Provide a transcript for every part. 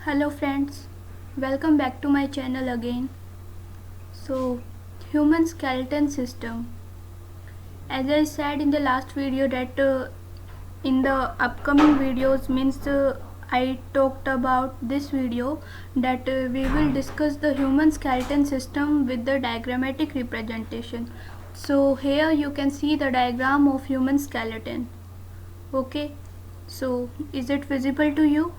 Hello friends, welcome back to my channel again. So, human skeleton system. As I said in the last video that in the upcoming videos means I talked about this video that we will discuss the human skeleton system with the diagrammatic representation. So here you can see the diagram of human skeleton. Okay, so is it visible to you?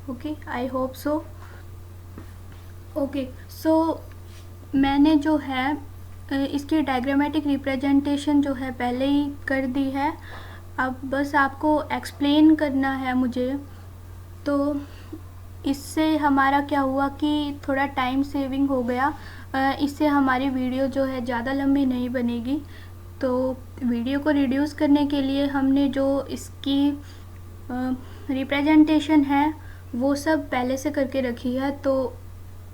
Okay, I hope so. Okay so मैंने जो है इसकी diagrammatic representation जो है पहले ही कर दी है। अब बस आपको एक्सप्लेन करना है मुझे। तो इससे हमारा क्या हुआ कि थोड़ा टाइम सेविंग हो गया। इससे हमारी वीडियो जो है ज़्यादा लंबी नहीं बनेगी। तो वीडियो को रिड्यूस करने के लिए हमने जो इसकी रिप्रेजेंटेशन है वो सब पहले से करके रखी है। तो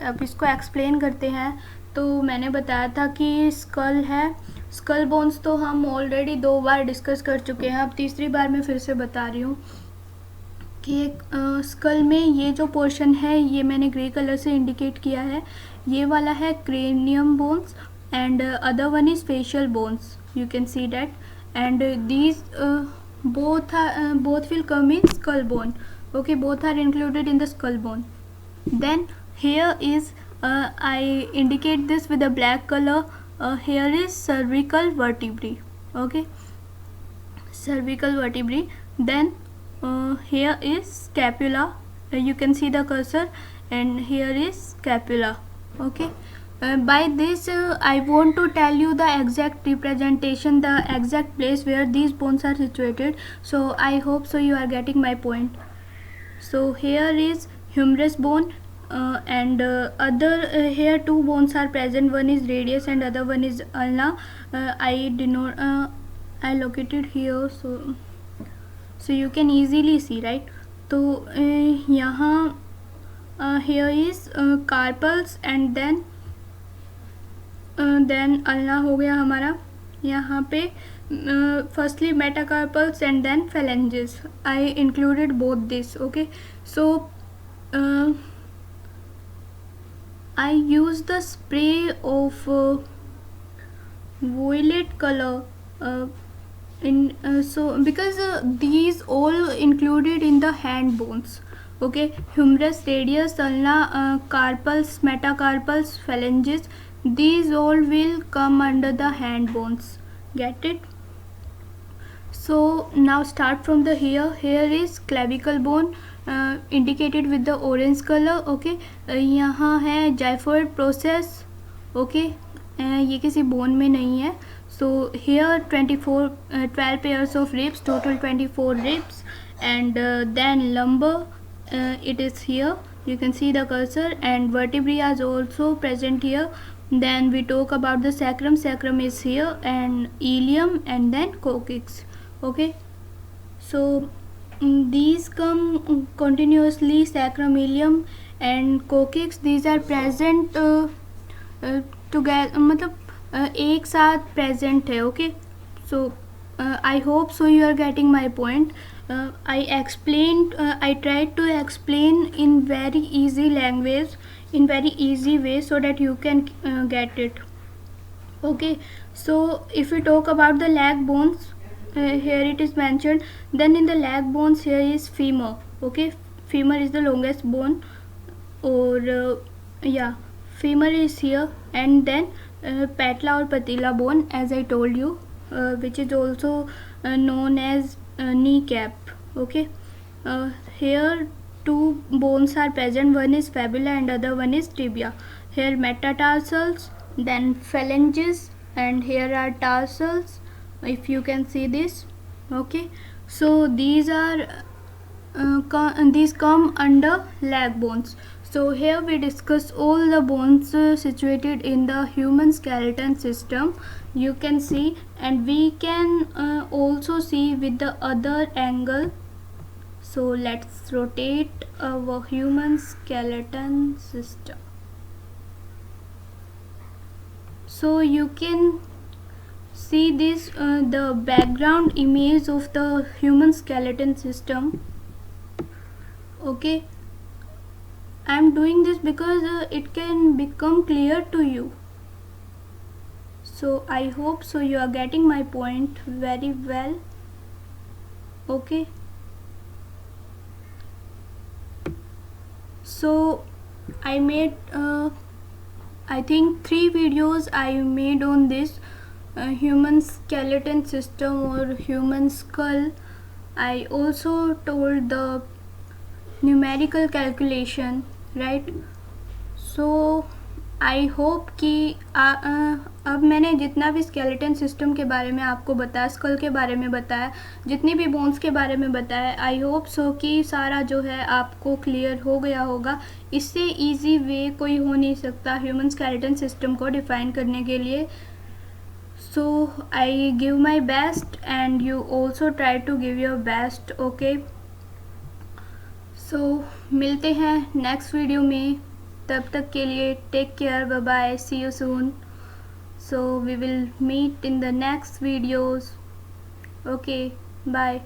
अब इसको एक्सप्लेन करते हैं। तो मैंने बताया था कि स्कल है, स्कल बोन्स तो हम ऑलरेडी 2 बार डिस्कस कर चुके हैं। अब तीसरी बार मैं फिर से बता रही हूँ कि स्कल में ये जो पोर्शन है ये मैंने ग्रे कलर से इंडिकेट किया है। ये वाला है cranium bones and other one is facial bones, you can see that, and these both will come in skull bone. Okay, both are included in the skull bone. Then here is I indicate this with a black color. Here is cervical vertebrae. Okay, cervical vertebrae. Then here is scapula. You can see the cursor, and here is scapula. Okay. By this I want to tell you the exact representation, the exact place where these bones are situated. So I hope so you are getting my point. So here is humerus bone, and other here 2 bones are present. One is radius and other one is ulna. I located here so you can easily see, right? तो यहाँ here is carpals and then ulna हो गया हमारा। यहाँ पे firstly metacarpals and then phalanges. I included both this. Okay, so I use the spray of violet color so because these all included in the hand bones. Okay, humerus, radius, ulna, carpals, metacarpals, phalanges, these all will come under the hand bones. Get it? So now start from the here is clavicle bone, indicated with the orange color. Okay, यहाँ है जाइफोइड process. Okay, ये किसी bone में नहीं है. So here 12 pairs of ribs, total 24 ribs, and then lumbar, it is here, you can see the cursor, and vertebrae is also present here. Then we talk about the sacrum. Sacrum is here, and ilium, and then coccyx. Okay, so these come continuously. Sacrum, ilium and coccyx, these are present together, मतलब एक साथ present है. Okay, so I hope so you are getting my point. I tried to explain in very easy language, in very easy way, so that you can get it. Okay, so if we talk about the leg bones, here it is mentioned. Then in the leg bones here is femur. Okay, femur is the longest bone, or femur is here, and then patella or patella bone, as I told you, which is also known as kneecap. Okay, here 2 bones are present. One is fibula and other one is tibia. Here metatarsals, then phalanges, and here are tarsals, if you can see this. Okay, so these come under leg bones. So here we discuss all the bones situated in the human skeleton system. You can see, and we can also see with the other angle. So let's rotate our human skeleton system. So you can see this, the background image of the human skeleton system. Okay, I'm doing this because it can become clear to you. So I hope so you are getting my point very well. Okay, so I made I think 3 videos I made on this human skeleton system or human skull. I also told the numerical calculation, right? So I hope कि अब मैंने जितना भी skeleton system के बारे में आपको बताया, स्कल के बारे में बताया, जितनी भी बोन्स के बारे में बताया, आई होप सो कि सारा जो है आपको क्लियर हो गया होगा। इससे इजी वे कोई हो नहीं सकता ह्यूमन स्केलेटन सिस्टम को डिफाइन करने के लिए। So I give my best and you also try to give your best. Okay, so मिलते हैं नेक्स्ट वीडियो में। तब तक के लिए take care, bye bye, see you soon. So we will meet in the next videos. Okay, bye.